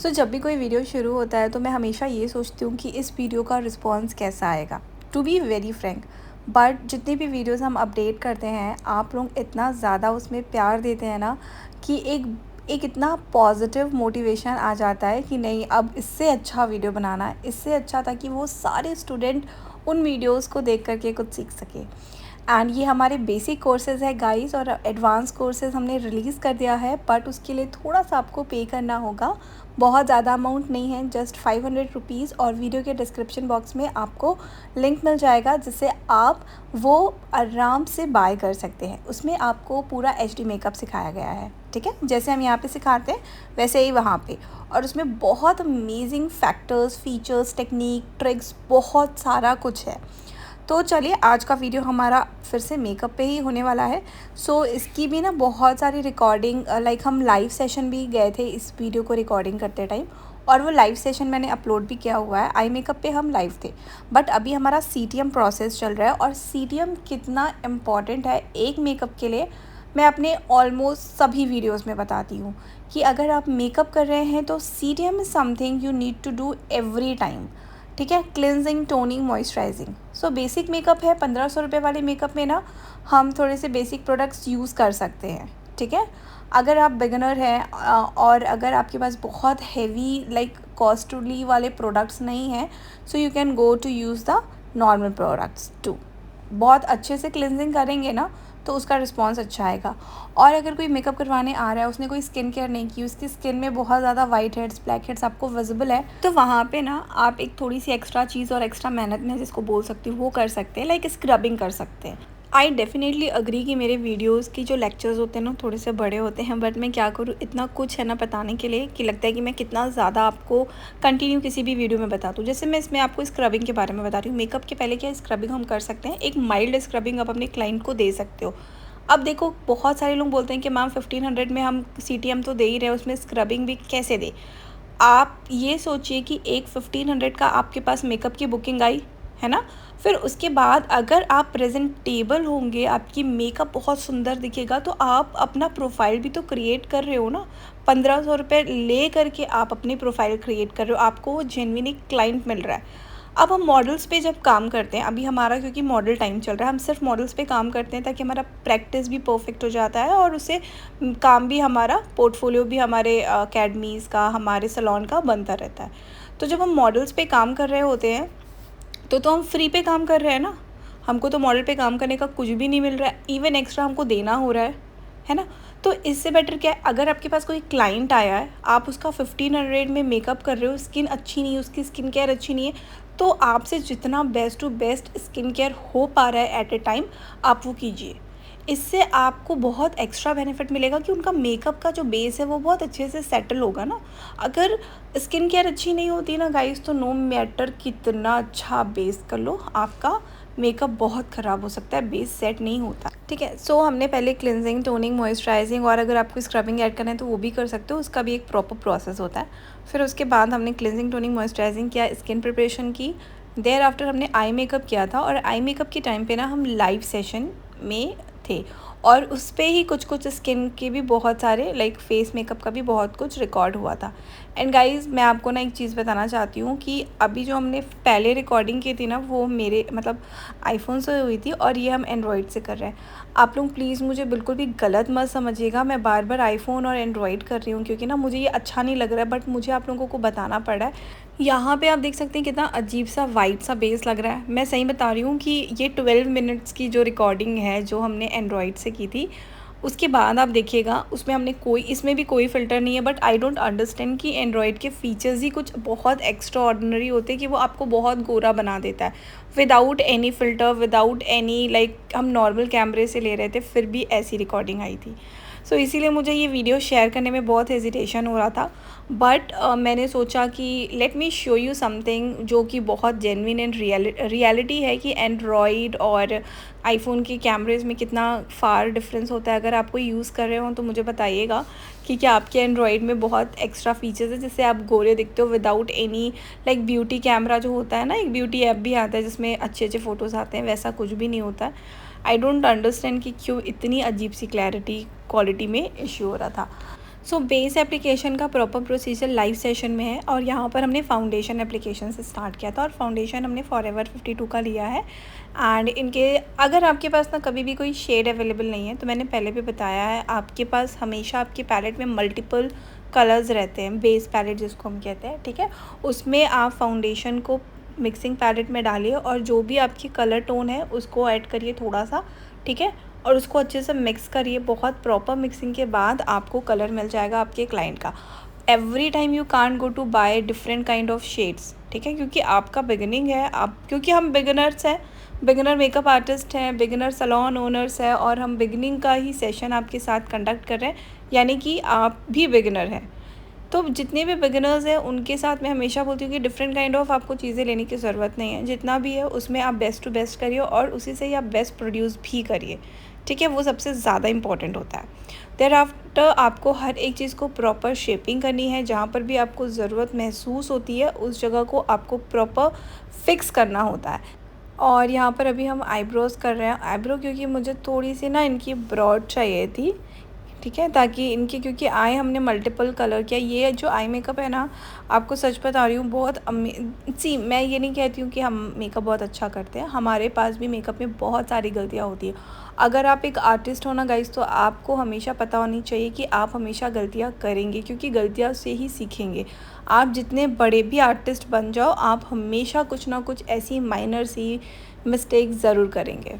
जब भी कोई वीडियो शुरू होता है तो मैं हमेशा ये सोचती हूँ कि इस वीडियो का रिस्पॉन्स कैसा आएगा। To be very frank, but जितनी भी वीडियोस हम अपडेट करते हैं आप लोग इतना ज़्यादा उसमें प्यार देते हैं ना कि एक एक इतना पॉजिटिव मोटिवेशन आ जाता है कि नहीं, अब इससे अच्छा वीडियो बनाना है, इससे अच्छा ताकि वो सारे स्टूडेंट उन वीडियोस को देख करके कुछ सीख सके। एंड ये हमारे बेसिक कोर्सेज़ है गाइस, और एडवांस कोर्सेज़ हमने रिलीज़ कर दिया है, बट उसके लिए थोड़ा सा आपको पे करना होगा। बहुत ज़्यादा अमाउंट नहीं है, जस्ट 500 रुपीज़, और वीडियो के डिस्क्रिप्शन बॉक्स में आपको लिंक मिल जाएगा जिससे आप वो आराम से बाय कर सकते हैं। उसमें आपको पूरा एचडी मेकअप सिखाया गया है, ठीक है, जैसे हम यहाँ पे सिखाते हैं वैसे ही वहाँ पे। और उसमें बहुत amazing factors, features, technique, tricks, बहुत सारा कुछ है। तो चलिए, आज का वीडियो हमारा फिर से मेकअप पे ही होने वाला है। इसकी भी ना बहुत सारी रिकॉर्डिंग, लाइक हम लाइव सेशन भी गए थे इस वीडियो को रिकॉर्डिंग करते टाइम, और वो लाइव सेशन मैंने अपलोड भी किया हुआ है। आई मेकअप पे हम लाइव थे, बट अभी हमारा CTM प्रोसेस चल रहा है। और CTM कितना इम्पॉर्टेंट है एक मेकअप के लिए, मैं अपने ऑलमोस्ट सभी वीडियोज़ में बताती हूँ कि अगर आप मेकअप कर रहे हैं तो CTM is something you need to do every time, ठीक है। Cleansing, toning, moisturising. Basic makeup है, 1500 रुपये वाले मेकअप में ना हम थोड़े से बेसिक प्रोडक्ट्स यूज़ कर सकते हैं, ठीक है। अगर आप बिगनर हैं और अगर आपके पास बहुत हैवी लाइक कॉस्टली वाले प्रोडक्ट्स नहीं हैं, so you can go to use the normal products too. बहुत अच्छे से क्लिनजिंग करेंगे ना तो उसका रिस्पॉन्स अच्छा आएगा। और अगर कोई मेकअप करवाने आ रहा है, उसने कोई स्किन केयर नहीं की, उसकी स्किन में बहुत ज़्यादा वाइट हेड्स, ब्लैक हेड्स आपको विजिबल है, तो वहाँ पे ना आप एक थोड़ी सी एक्स्ट्रा चीज़ और एक्स्ट्रा मेहनत में जिसको बोल सकती हूँ वो कर सकते हैं, लाइक स्क्रबिंग कर सकते हैं। आई डेफिनेटली अग्री कि मेरे वीडियोस की जो लेक्चर्स होते हैं ना थोड़े से बड़े होते हैं, बट मैं क्या करूँ, इतना कुछ है ना बताने के लिए कि लगता है कि मैं कितना ज़्यादा आपको कंटिन्यू किसी भी वीडियो में बता दूँ। जैसे मैं इसमें आपको स्क्रबिंग के बारे में बता रही हूँ। मेकअप के पहले क्या स्क्रबिंग हम कर सकते हैं, एक माइल्ड स्क्रबिंग आप अपने क्लाइंट को दे सकते हो। अब देखो, बहुत सारे लोग बोलते हैं कि मैम 1500 में हम CTM तो दे ही रहे हैं, उसमें स्क्रबिंग भी कैसे दे। आप ये सोचिए कि एक 1500 का आपके पास मेकअप की बुकिंग आई है ना, फिर उसके बाद अगर आप प्रेजेंटेबल होंगे, आपकी मेकअप बहुत सुंदर दिखेगा, तो आप अपना प्रोफाइल भी तो क्रिएट कर रहे हो ना। 1500 रुपये ले करके आप अपनी प्रोफाइल क्रिएट कर रहे हो, आपको वो जेन्युइन एक क्लाइंट मिल रहा है। अब हम मॉडल्स पे जब काम करते हैं, अभी हमारा क्योंकि मॉडल टाइम चल रहा है, हम सिर्फ मॉडल्स पे काम करते हैं ताकि हमारा प्रैक्टिस भी परफेक्ट हो जाता है, और उससे काम भी हमारा, पोर्टफोलियो भी हमारे अकेडमीज़ का, हमारे सैलून का बनता रहता है। तो जब हम मॉडल्स पे काम कर रहे होते हैं तो हम फ्री पे काम कर रहे हैं ना, हमको तो मॉडल पे काम करने का कुछ भी नहीं मिल रहा है, इवन एक्स्ट्रा हमको देना हो रहा है ना। तो इससे बेटर क्या है, अगर आपके पास कोई क्लाइंट आया है, आप उसका 1500 में मेकअप कर रहे हो, स्किन अच्छी नहीं है, उसकी स्किन केयर अच्छी नहीं है, तो आपसे जितना best to best skin care हो पा रहा है एट ए टाइम, आप वो कीजिए। इससे आपको बहुत एक्स्ट्रा बेनिफिट मिलेगा कि उनका मेकअप का जो बेस है वो बहुत अच्छे से सेटल होगा ना। अगर स्किन केयर अच्छी नहीं होती ना गाइस, तो नो मैटर कितना अच्छा बेस कर लो, आपका मेकअप बहुत ख़राब हो सकता है, बेस सेट नहीं होता, ठीक है। हमने पहले क्लिनजिंग, टोनिंग, मॉइस्चराइजिंग, और अगर आपको स्क्रबिंग ऐड करना है तो वो भी कर सकते हो, उसका भी एक प्रॉपर प्रोसेस होता है। फिर उसके बाद हमने क्लिनजिंग, टोनिंग, मॉइस्चराइजिंग किया, स्किन प्रिपरेशन की, देयर आफ्टर हमने आई मेकअप किया था। और आई मेकअप के टाइम पे ना हम लाइव सेशन में थे, और उस पर ही कुछ कुछ स्किन के भी बहुत सारे, लाइक फेस मेकअप का भी बहुत कुछ रिकॉर्ड हुआ था। एंड गाइस, मैं आपको ना एक चीज़ बताना चाहती हूँ कि अभी जो हमने पहले रिकॉर्डिंग की थी ना, वो मेरे मतलब आईफोन से हुई थी, और ये हम एंड्रॉयड से कर रहे हैं। आप लोग प्लीज़ मुझे बिल्कुल भी गलत मत समझिएगा, मैं बार बार आईफोन और एंड्रॉयड कर रही हूँ क्योंकि ना मुझे ये अच्छा नहीं लग रहा है, बट मुझे आप लोगों को बताना पड़ रहा है। यहाँ पे आप देख सकते हैं कितना अजीब सा वाइट सा बेस लग रहा है। मैं सही बता रही हूँ कि ये 12 मिनट्स की जो रिकॉर्डिंग है जो हमने एंड्रॉयड से की थी, उसके बाद आप देखिएगा उसमें हमने इसमें भी कोई फ़िल्टर नहीं है। बट आई डोंट अंडरस्टैंड कि एंड्रॉयड के फ़ीचर्स ही कुछ बहुत एक्स्ट्रा ऑर्डिनरी होते हैं कि वो आपको बहुत गोरा बना देता है, without any filter, without any, like हम नॉर्मल कैमरे से ले रहे थे फिर भी ऐसी रिकॉर्डिंग आई थी। इसीलिए मुझे ये वीडियो शेयर करने में बहुत हेजिटेशन हो रहा था, बट मैंने सोचा कि let me show you something जो कि बहुत जेन्युइन एंड रियलिटी है कि एंड्रॉयड और आईफोन के कैमरेज़ में कितना फ़ार डिफरेंस होता है। अगर आप कोई यूज़ कर रहे हो तो मुझे बताइएगा कि क्या आपके एंड्रॉयड में बहुत एक्स्ट्रा फीचर्स है जिससे आप गोरे दिखते हो without any, like beauty camera जो होता है ना, एक ब्यूटी ऐप भी आता है जिसमें अच्छे अच्छे फ़ोटोज़ आते हैं, वैसा कुछ भी नहीं होता है। आई डोंट अंडरस्टैंड कि क्यों इतनी अजीब सी क्लैरिटी क्वालिटी में इश्यू हो रहा था। सो बेस एप्लीकेशन का प्रॉपर प्रोसीजर लाइव सेशन में है और यहाँ पर हमने फाउंडेशन एप्लीकेशन से स्टार्ट किया था और फाउंडेशन हमने फॉरएवर 52 का लिया है। एंड इनके अगर आपके पास ना कभी भी कोई शेड अवेलेबल नहीं है तो मैंने पहले भी बताया है, आपके पास हमेशा आपके पैलेट में मल्टीपल कलर्स रहते हैं, बेस पैलेट जिसको हम कहते हैं, ठीक है। उसमें आप फाउंडेशन को मिक्सिंग पैलेट में डालिए और जो भी आपकी कलर टोन है उसको ऐड करिए थोड़ा सा, ठीक है, और उसको अच्छे से मिक्स करिए। बहुत प्रॉपर मिक्सिंग के बाद आपको कलर मिल जाएगा आपके क्लाइंट का। Every time you can't go to buy different kind of shades, ठीक है, क्योंकि आपका बिगिनिंग है, आप क्योंकि हम बिगिनर्स हैं, बिगिनर मेकअप आर्टिस्ट हैं, बिगिनर सैलून ओनर्स हैं और हम बिगिनिंग का ही सेशन आपके साथ कंडक्ट कर रहे हैं, यानी कि आप भी बिगिनर हैं। तो जितने भी बिगिनर्स हैं उनके साथ मैं हमेशा बोलती हूँ कि डिफरेंट काइंड ऑफ आपको चीज़ें लेने की ज़रूरत नहीं है, जितना भी है उसमें आप बेस्ट टू बेस्ट करिए और उसी से ही आप बेस्ट प्रोड्यूस भी करिए, ठीक है, वो सबसे ज़्यादा इंपॉर्टेंट होता है। देयर आफ्टर आपको हर एक चीज़ को प्रॉपर शेपिंग करनी है, जहाँ पर भी आपको ज़रूरत महसूस होती है उस जगह को आपको प्रॉपर फिक्स करना होता है। और यहाँ पर अभी हम आईब्रोज़ कर रहे हैं, आईब्रो क्योंकि मुझे थोड़ी सी ना इनकी ब्रॉड चाहिए थी, ठीक है, ताकि इनकी क्योंकि आई हमने मल्टीपल कलर किया। ये जो आई मेकअप है ना, आपको सच बता रही हूँ, बहुत सी मैं ये नहीं कहती हूँ कि हम मेकअप बहुत अच्छा करते हैं, हमारे पास भी मेकअप में बहुत सारी गलतियाँ होती है। अगर आप एक आर्टिस्ट हो ना गाइस, तो आपको हमेशा पता होनी चाहिए कि आप हमेशा गलतियाँ करेंगे, क्योंकि गलतियाँ से ही सीखेंगे। आप जितने बड़े भी आर्टिस्ट बन जाओ, आप हमेशा कुछ ना कुछ ऐसी माइनर सी मिस्टेक ज़रूर करेंगे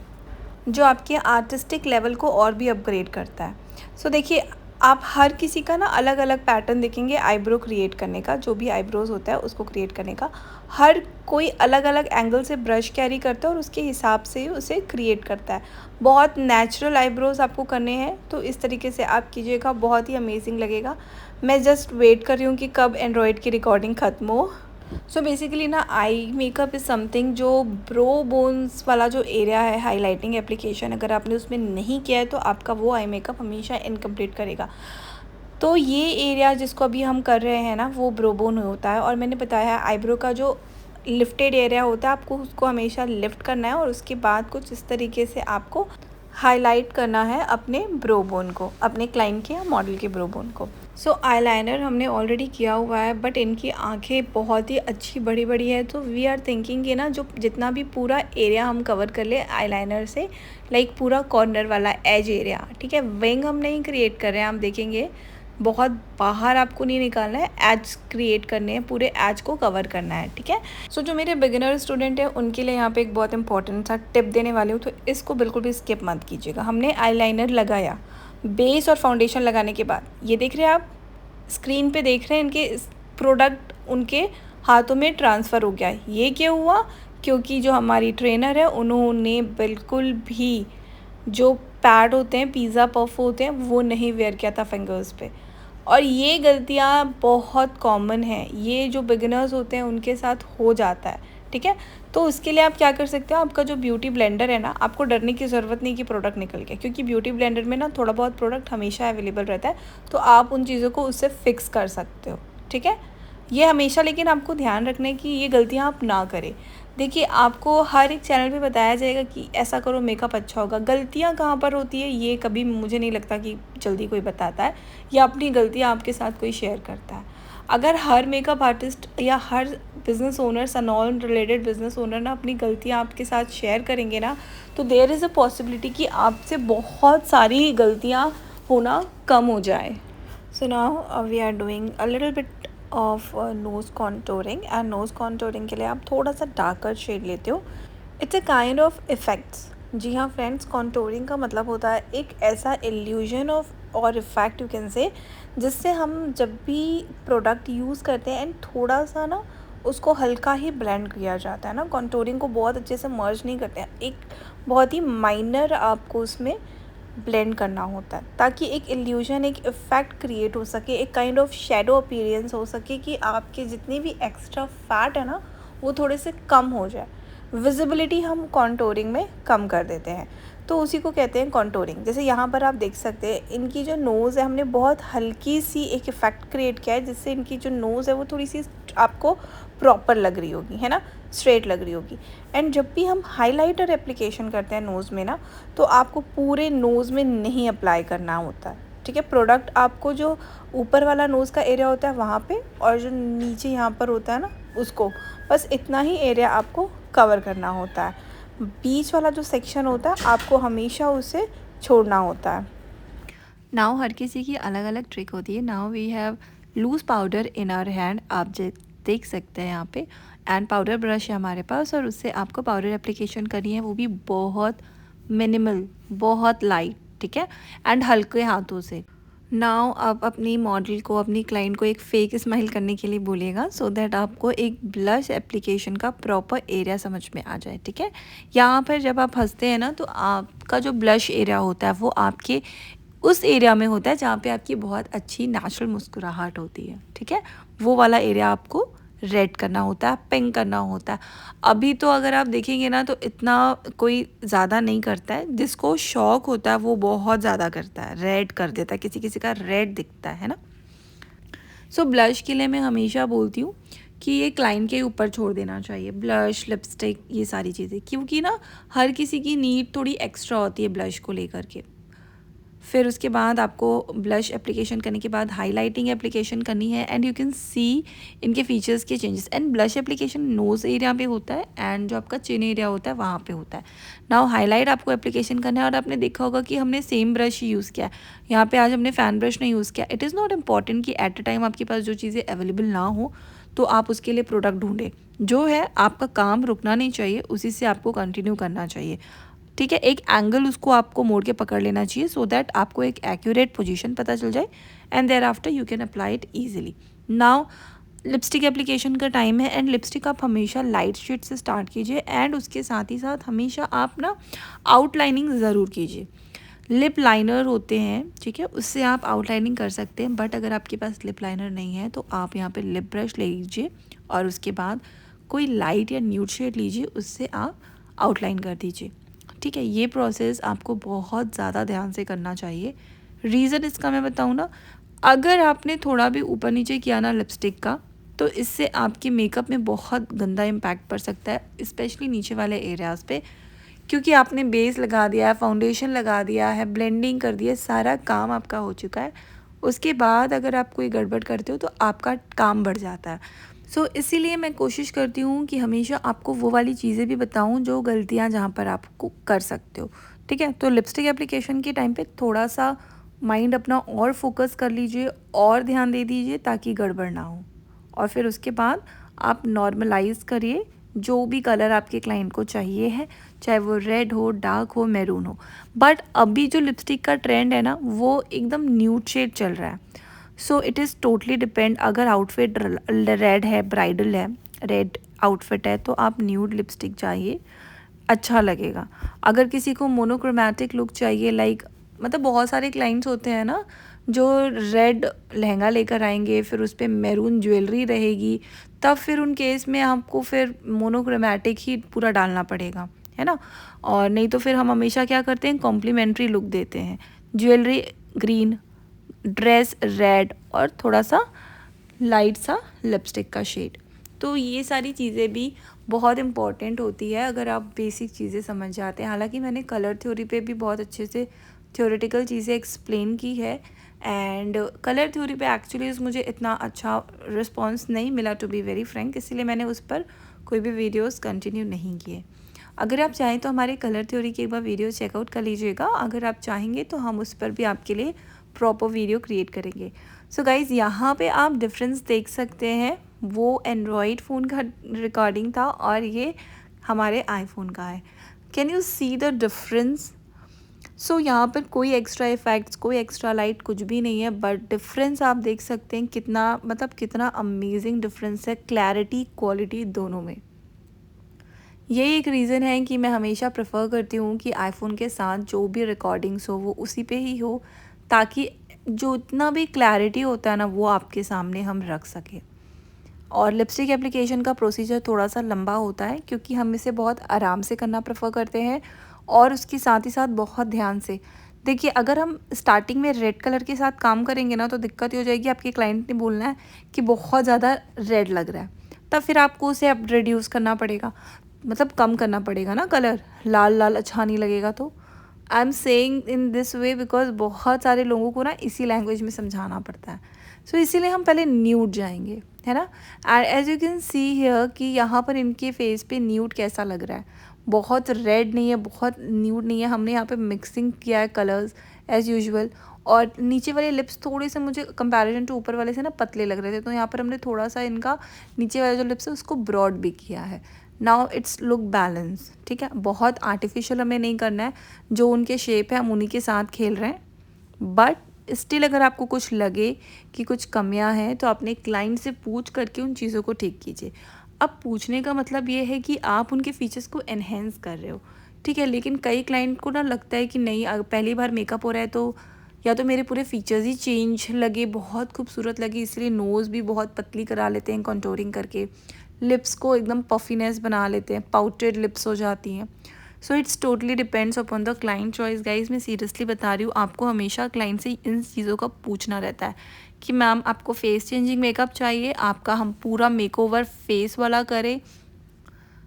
जो आपके आर्टिस्टिक लेवल को और भी अपग्रेड करता है। सो देखिए, आप हर किसी का ना अलग अलग पैटर्न देखेंगे आईब्रो क्रिएट करने का, जो भी आईब्रोज़ होता है उसको क्रिएट करने का, हर कोई अलग अलग एंगल से ब्रश कैरी करता है और उसके हिसाब से ही उसे क्रिएट करता है। बहुत नेचुरल आईब्रोज़ आपको करने हैं तो इस तरीके से आप कीजिएगा, बहुत ही अमेजिंग लगेगा। मैं जस्ट वेट कर रही हूँ कि कब एंड्रॉयड की रिकॉर्डिंग ख़त्म हो। सो बेसिकली ना आई मेकअप इज़ समथिंग जो ब्रो बोन्स वाला जो एरिया है, हाईलाइटिंग एप्लीकेशन अगर आपने उसमें नहीं किया है तो आपका वो आई मेकअप हमेशा इनकम्प्लीट करेगा। तो ये एरिया जिसको अभी हम कर रहे हैं ना, वो ब्रो बोन होता है और मैंने बताया है आईब्रो का जो लिफ्टेड एरिया होता है आपको उसको हमेशा लिफ्ट करना है और उसके बाद कुछ इस तरीके से आपको हाईलाइट करना है अपने ब्रो बोन को, अपने क्लाइंट के या मॉडल के ब्रो बोन को। सो आईलाइनर हमने ऑलरेडी किया हुआ है, बट इनकी आंखें बहुत ही अच्छी बड़ी बड़ी है, तो वी आर थिंकिंग कि ना जो जितना भी पूरा एरिया हम कवर कर ले आईलाइनर से, लाइक पूरा कॉर्नर वाला एज एरिया, ठीक है, विंग हम नहीं क्रिएट कर रहे हैं, आप देखेंगे बहुत बाहर आपको नहीं निकालना है, एज क्रिएट करने हैं, पूरे एज को कवर करना है, ठीक है। सो जो मेरे बिगिनर स्टूडेंट हैं उनके लिए यहाँ पे एक बहुत इंपॉर्टेंट सा टिप देने वाली हूँ, तो इसको बिल्कुल भी स्किप मत कीजिएगा। हमने आईलाइनर लगाया, बेस और फाउंडेशन लगाने के बाद ये देख रहे हैं आप स्क्रीन पे देख रहे हैं, इनके प्रोडक्ट उनके हाथों में ट्रांसफ़र हो गया है। ये क्या हुआ? क्योंकि जो हमारी ट्रेनर है उन्होंने बिल्कुल भी जो पैड होते हैं, पिज़्ज़ा पफ होते हैं, वो नहीं वेयर किया था फिंगर्स पे। और ये गलतियाँ बहुत कॉमन हैं, ये जो बिगिनर्स होते हैं उनके साथ हो जाता है, ठीक है। तो उसके लिए आप क्या कर सकते हो, आपका जो ब्यूटी ब्लेंडर है ना, आपको डरने की ज़रूरत नहीं कि प्रोडक्ट निकल गया, क्योंकि ब्यूटी ब्लेंडर में ना थोड़ा बहुत प्रोडक्ट हमेशा अवेलेबल रहता है, तो आप उन चीज़ों को उससे फिक्स कर सकते हो, ठीक है। ये हमेशा, लेकिन आपको ध्यान रखना है कि ये गलतियाँ आप ना करें। देखिए, आपको हर एक चैनल पे बताया जाएगा कि ऐसा करो मेकअप अच्छा होगा, गलतियाँ कहाँ पर होती है ये कभी मुझे नहीं लगता कि जल्दी कोई बताता है या अपनी गलतियाँ आपके साथ कोई शेयर करता है। अगर हर मेकअप आर्टिस्ट या हर business owner, salon related business owner ना अपनी गलतियाँ आपके साथ शेयर करेंगे ना, तो देयर इज़ अ पॉसिबिलिटी कि आपसे बहुत सारी गलतियाँ होना कम हो जाए। So now we are doing a little bit of nose contouring, and nose contouring के लिए आप थोड़ा सा डार्कर शेड लेते हो। It's a kind of effects. जी हाँ फ्रेंड्स, कॉन्टोरिंग का मतलब होता है एक ऐसा इल्यूजन ऑफ और इफ़ेक्ट यू कैन से, जिससे हम जब भी प्रोडक्ट यूज़ करते हैं एंड थोड़ा सा ना उसको हल्का ही ब्लेंड किया जाता है ना, कॉन्टोरिंग को बहुत अच्छे से मर्ज नहीं करते हैं, एक बहुत ही माइनर आपको उसमें ब्लेंड करना होता है, ताकि एक इल्यूजन, एक इफ़ेक्ट क्रिएट हो सके, एक काइंड ऑफ शेडो अपीयरेंस हो सके कि आपके जितने भी एक्स्ट्रा फैट है ना वो थोड़े से कम हो जाए। विजिबिलिटी हम कॉन्टोरिंग में कम कर देते हैं, तो उसी को कहते हैं कॉन्टोरिंग। जैसे यहाँ पर आप देख सकते हैं इनकी जो नोज़ है, हमने बहुत हल्की सी एक इफ़ेक्ट क्रिएट किया है, जिससे इनकी जो नोज़ है वो थोड़ी सी आपको प्रॉपर लग रही होगी, है ना, स्ट्रेट लग रही होगी। एंड जब भी हम हाइलाइटर एप्लीकेशन करते हैं नोज़ में ना, तो आपको पूरे नोज़ में नहीं अप्लाई करना होता है, ठीक है। प्रोडक्ट आपको जो ऊपर वाला नोज़ का एरिया होता है वहाँ पे, और जो नीचे यहाँ पर होता है ना उसको, बस इतना ही एरिया आपको कवर करना होता है। बीच वाला जो सेक्शन होता है आपको हमेशा उसे छोड़ना होता है। नाउ हर किसी की अलग अलग ट्रिक होती है। Now we have loose powder in our hand, आप देख सकते हैं यहाँ पे, एंड पाउडर ब्रश है हमारे पास, और उससे आपको पाउडर एप्लीकेशन करनी है, वो भी बहुत मिनिमल, बहुत लाइट, ठीक है, एंड हल्के हाथों से। नाउ आप अपनी मॉडल को, अपनी क्लाइंट को एक फेक स्माइल करने के लिए बोलिएगा, सो दैट आपको एक ब्लश एप्लीकेशन का प्रॉपर एरिया समझ में आ जाए, ठीक है। यहाँ पर जब आप हंसते हैं ना, तो आपका जो ब्लश एरिया होता है वो आपके उस एरिया में होता है जहाँ पे आपकी बहुत अच्छी नेचुरल मुस्कुराहट होती है, ठीक है। वो वाला एरिया आपको रेड करना होता है, पिंक करना होता है। अभी तो अगर आप देखेंगे ना तो इतना कोई ज़्यादा नहीं करता है, जिसको शौक होता है वो बहुत ज़्यादा करता है, रेड कर देता है, किसी किसी का रेड दिखता है ना। सो ब्लश के लिए मैं हमेशा बोलती हूँ कि ये क्लाइंट के ऊपर छोड़ देना चाहिए, ब्लश, लिपस्टिक, ये सारी चीज़ें, क्योंकि ना हर किसी की नीड थोड़ी एक्स्ट्रा होती है ब्लश को लेकर के। फिर उसके बाद आपको ब्लश एप्लीकेशन करने के बाद हाइलाइटिंग एप्लीकेशन करनी है, एंड यू कैन सी इनके फीचर्स के changes. And blush application nose area पे होता है, एंड जो आपका चिन एरिया होता है वहाँ पे होता है। नाउ हाईलाइट आपको एप्लीकेशन करना है, और आपने देखा होगा कि हमने सेम ब्रश ही यूज़ किया है। यहाँ पे आज हमने फ़ैन ब्रश नहीं यूज़ किया। इट इज़ नॉट इम्पॉर्टेंट कि एट अ टाइम आपके पास जो चीज़ें अवेलेबल ना हो तो आप उसके लिए प्रोडक्ट ढूंढें। जो है आपका काम रुकना नहीं चाहिए, उसी से आपको कंटिन्यू करना चाहिए, ठीक है। एक एंगल उसको आपको मोड़ के पकड़ लेना चाहिए, सो दैट आपको एक एक्यूरेट पोजीशन पता चल जाए, and thereafter you can apply it easily. Now lipstick application का टाइम है, एंड लिपस्टिक आप हमेशा लाइट शेड से स्टार्ट कीजिए, एंड उसके साथ ही साथ हमेशा आप ना आउटलाइनिंग ज़रूर कीजिए। लिप लाइनर होते हैं, ठीक है, उससे आप आउटलाइनिंग कर सकते हैं, बट अगर आपके पास लिप लाइनर नहीं है तो आप यहाँ पे लिप ब्रश ले लीजिए, और उसके बाद कोई लाइट या न्यूड शेड लीजिए, उससे आप आउटलाइन कर दीजिए, ठीक है। ये प्रोसेस आपको बहुत ज़्यादा ध्यान से करना चाहिए। रीज़न इसका मैं बताऊँ ना, अगर आपने थोड़ा भी ऊपर नीचे किया ना लिपस्टिक का, तो इससे आपके मेकअप में बहुत गंदा इम्पैक्ट पड़ सकता है, स्पेशली नीचे वाले एरियाज़ पे, क्योंकि आपने बेस लगा दिया है, फाउंडेशन लगा दिया है, ब्लेंडिंग कर दिया है, सारा काम आपका हो चुका है। उसके बाद अगर आप कोई गड़बड़ करते हो तो आपका काम बढ़ जाता है। सो इसीलिए मैं कोशिश करती हूँ कि हमेशा आपको वो वाली चीज़ें भी बताऊँ जो गलतियाँ जहाँ पर आपको कर सकते हो, ठीक है। तो लिपस्टिक एप्लीकेशन के टाइम पे थोड़ा सा माइंड अपना और फोकस कर लीजिए, और ध्यान दे दीजिए ताकि गड़बड़ ना हो, और फिर उसके बाद आप नॉर्मलाइज करिए जो भी कलर आपके क्लाइंट को चाहिए है, चाहे वो रेड हो, डार्क हो, मैरून हो। बट अभी जो लिपस्टिक का ट्रेंड है ना, वो एकदम न्यूड शेड चल रहा है। So it is totally depend, अगर आउटफिट रेड है, ब्राइडल है, रेड आउटफिट है, तो आप न्यूड लिपस्टिक चाहिए, अच्छा लगेगा। अगर किसी को मोनोक्रोमैटिक लुक चाहिए, लाइक मतलब बहुत सारे क्लाइंट्स होते हैं ना जो रेड लहंगा लेकर आएंगे, फिर उस पर मैरून ज्वेलरी रहेगी, तब फिर उन केस में आपको फिर मोनोक्रोमैटिक ही पूरा डालना पड़ेगा, है ना। और नहीं तो फिर हम हमेशा क्या करते हैं, कॉम्प्लीमेंट्री लुक देते हैं, ज्वेलरी ग्रीन, ड्रेस रेड, और थोड़ा सा लाइट सा लिपस्टिक का शेड। तो ये सारी चीज़ें भी बहुत इम्पॉर्टेंट होती है अगर आप बेसिक चीज़ें समझ जाते हैं। हालांकि मैंने कलर थ्योरी पे भी बहुत अच्छे से थ्योरेटिकल चीज़ें एक्सप्लेन की है, एंड कलर थ्योरी पे एक्चुअली मुझे इतना अच्छा रिस्पांस नहीं मिला, टू बी वेरी फ्रैंक, इसीलिए मैंने उस पर कोई भी वीडियोस कंटिन्यू नहीं किए। अगर आप चाहें तो हमारे कलर थ्योरी की एक बार वीडियो चेकआउट कर लीजिएगा, अगर आप चाहेंगे तो हम उस पर भी आपके लिए प्रॉपर वीडियो क्रिएट करेंगे। सो गाइज़, यहाँ पे आप डिफरेंस देख सकते हैं, वो एंड्रॉयड फ़ोन का रिकॉर्डिंग था और ये हमारे आईफोन का है। Can you see the difference? So यहाँ पर कोई एक्स्ट्रा इफ़ेक्ट्स, कोई एक्स्ट्रा लाइट, कुछ भी नहीं है, बट डिफरेंस आप देख सकते हैं कितना, मतलब कितना अमेजिंग डिफरेंस है, क्लैरिटी, क्वालिटी दोनों में। यही एक रीज़न है कि मैं हमेशा प्रेफर करती हूँ कि आईफोन के साथ जो भी रिकॉर्डिंग्स हो वो उसी पे ही हो, ताकि जो इतना भी क्लैरिटी होता है ना वो आपके सामने हम रख सकें। और लिपस्टिक एप्लीकेशन का प्रोसीजर थोड़ा सा लंबा होता है, क्योंकि हम इसे बहुत आराम से करना प्रेफर करते हैं, और उसके साथ ही साथ बहुत ध्यान से। देखिए, अगर हम स्टार्टिंग में रेड कलर के साथ काम करेंगे ना तो दिक्कत हो जाएगी, आपके क्लाइंट ने बोलना है कि बहुत ज़्यादा रेड लग रहा है, तब फिर आपको उसे अब रिड्यूस करना पड़ेगा, मतलब कम करना पड़ेगा ना कलर, लाल लाल अच्छा नहीं लगेगा। तो I am saying in this way because बहुत सारे लोगों को ना इसी लैंग्वेज में समझाना पड़ता है। सो इसीलिए हम पहले न्यूड जाएंगे, है ना। And as you can see here कि यहाँ पर इनके फेस पे न्यूड कैसा लग रहा है, बहुत रेड नहीं है, बहुत न्यूड नहीं है। हमने यहाँ पे मिक्सिंग किया है कलर्स एज़ यूजुअल। और नीचे वाले लिप्स थोड़े से मुझे कंपैरिजन टू ऊपर वाले से ना पतले लग रहे थे, तो यहाँ पर हमने थोड़ा सा इनका नीचे वाला जो लिप्स है उसको ब्रॉड भी किया है। नाउ इट्स लुक बैलेंस, ठीक है। बहुत आर्टिफिशियल हमें नहीं करना है, जो उनके शेप है हम उन्हीं के साथ खेल रहे हैं। बट स्टिल अगर आपको कुछ लगे कि कुछ कमियां हैं तो अपने क्लाइंट से पूछ करके उन चीज़ों को ठीक कीजिए। अब पूछने का मतलब ये है कि आप उनके फीचर्स को एनहेंस कर रहे हो, ठीक है। लेकिन कई क्लाइंट को ना लगता है कि नहीं, पहली बार मेकअप हो रहा है तो या तो मेरे पूरे फीचर्स ही चेंज लगे, बहुत खूबसूरत लगी, इसलिए नोज़ भी बहुत पतली करा लेते हैं कंटूरिंग करके, लिप्स को एकदम पफीनेस बना लेते हैं, पाउटेड लिप्स हो जाती हैं। So it's totally depends upon the client choice guys. मैं सीरियसली बता रही हूँ, आपको हमेशा क्लाइंट से इन चीज़ों का पूछना रहता है कि मैम आपको फेस चेंजिंग मेकअप चाहिए, आपका हम पूरा मेकओवर फेस वाला करें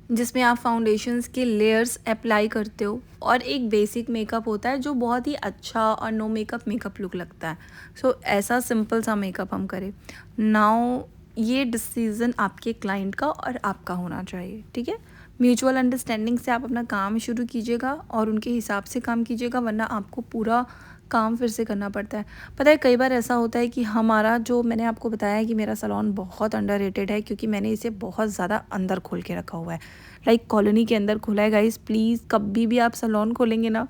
जिसमें आप फाउंडेशंस के लेयर्स अप्लाई करते हो, और एक बेसिक मेकअप होता है जो बहुत ही अच्छा और नो मेकअप लुक लगता है। सो ऐसा सिंपल सा मेकअप हम करें। नाउ ये डिसीज़न आपके क्लाइंट का और आपका होना चाहिए, ठीक है। म्यूचुअल अंडरस्टैंडिंग से आप अपना काम शुरू कीजिएगा और उनके हिसाब से काम कीजिएगा, वरना आपको पूरा काम फिर से करना पड़ता है। पता है कई बार ऐसा होता है कि हमारा जो, मैंने आपको बताया है कि मेरा सैलून बहुत अंडररेटेड है क्योंकि मैंने इसे बहुत ज़्यादा अंदर खोल के रखा हुआ है, लाइक कॉलोनी के अंदर खोला है गाइस। प्लीज़ कभी भी आप सैलून खोलेंगे ना,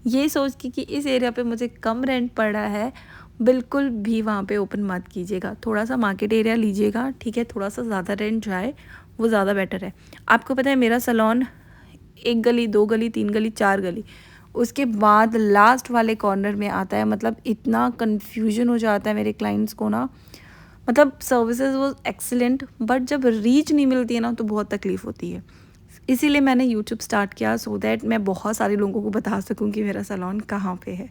ये सोच के कि इस एरिया पे मुझे कम रेंट पड़ रहा है, बिल्कुल भी वहाँ पे ओपन मत कीजिएगा। थोड़ा सा मार्केट एरिया लीजिएगा, ठीक है, थोड़ा सा ज़्यादा रेंट जाए वो ज़्यादा बेटर है। आपको पता है मेरा सैलून 1 गली 2 गली 3 गली 4 गली उसके बाद लास्ट वाले कॉर्नर में आता है। मतलब इतना कन्फ्यूजन हो जाता है मेरे क्लाइंट्स को ना, मतलब सर्विसेज वो एक्सीलेंट, बट जब रीच नहीं मिलती है ना तो बहुत तकलीफ़ होती है। इसीलिए मैंने यूट्यूब स्टार्ट किया सो दैट मैं बहुत सारे लोगों को बता सकूं कि मेरा सैलून कहाँ पे है।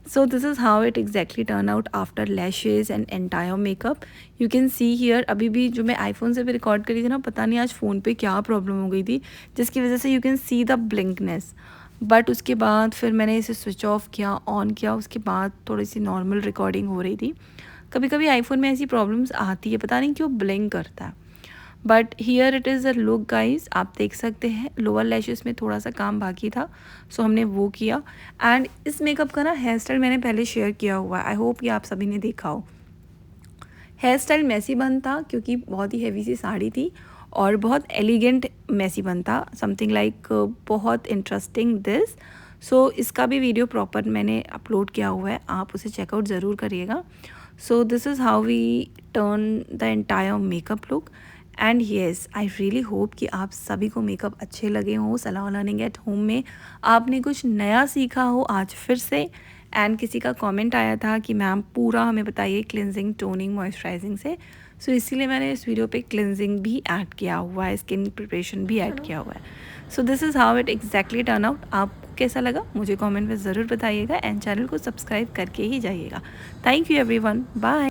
सो this is how it exactly turn out after lashes and entire makeup. You can see here, अभी भी जो मैं आईफोन से भी रिकॉर्ड करी थी ना, पता नहीं आज फ़ोन पे क्या प्रॉब्लम हो गई थी जिसकी वजह से you can see the blinkness. But उसके बाद फिर मैंने इसे स्विच ऑफ किया, ऑन किया, उसके बाद थोड़ी सी नॉर्मल रिकॉर्डिंग हो रही थी। कभी कभी आईफोन में ऐसी प्रॉब्लम्स आती है, पता नहीं क्यों ब्लिंक करता है। But here it is a look guys, आप देख सकते हैं लोअर लैशेस में थोड़ा सा काम बाकी था, सो हमने वो किया। एंड इस मेकअप का ना हेयर स्टाइल मैंने पहले शेयर किया हुआ है, आई होप कि आप सभी ने देखा हो। हेयर स्टाइल मैसी बन था क्योंकि बहुत ही हैवी सी साड़ी थी, और बहुत एलिगेंट मैसी बन था, समथिंग लाइक बहुत इंटरेस्टिंग दिस। सो इसका भी वीडियो प्रॉपर मैंने अपलोड किया हुआ है, आप उसे चेकआउट ज़रूर करिएगा। So this is how we turn the entire makeup look. And yes, I really hope कि आप सभी को मेकअप अच्छे लगे हों। सैलून लर्निंग एट होम में आपने कुछ नया सीखा हो आज फिर से। एंड किसी का कमेंट आया था कि मैम पूरा हमें बताइए क्लिनजिंग, टोनिंग, मॉइस्चराइजिंग से। सो इसीलिए मैंने इस वीडियो पे क्लिनजिंग भी ऐड किया हुआ है, स्किन प्रिपरेशन भी ऐड किया हुआ है। सो this is how it exactly turn out. आपको कैसा लगा मुझे कमेंट में ज़रूर बताइएगा, एंड चैनल को सब्सक्राइब करके ही जाइएगा। Thank you everyone, bye.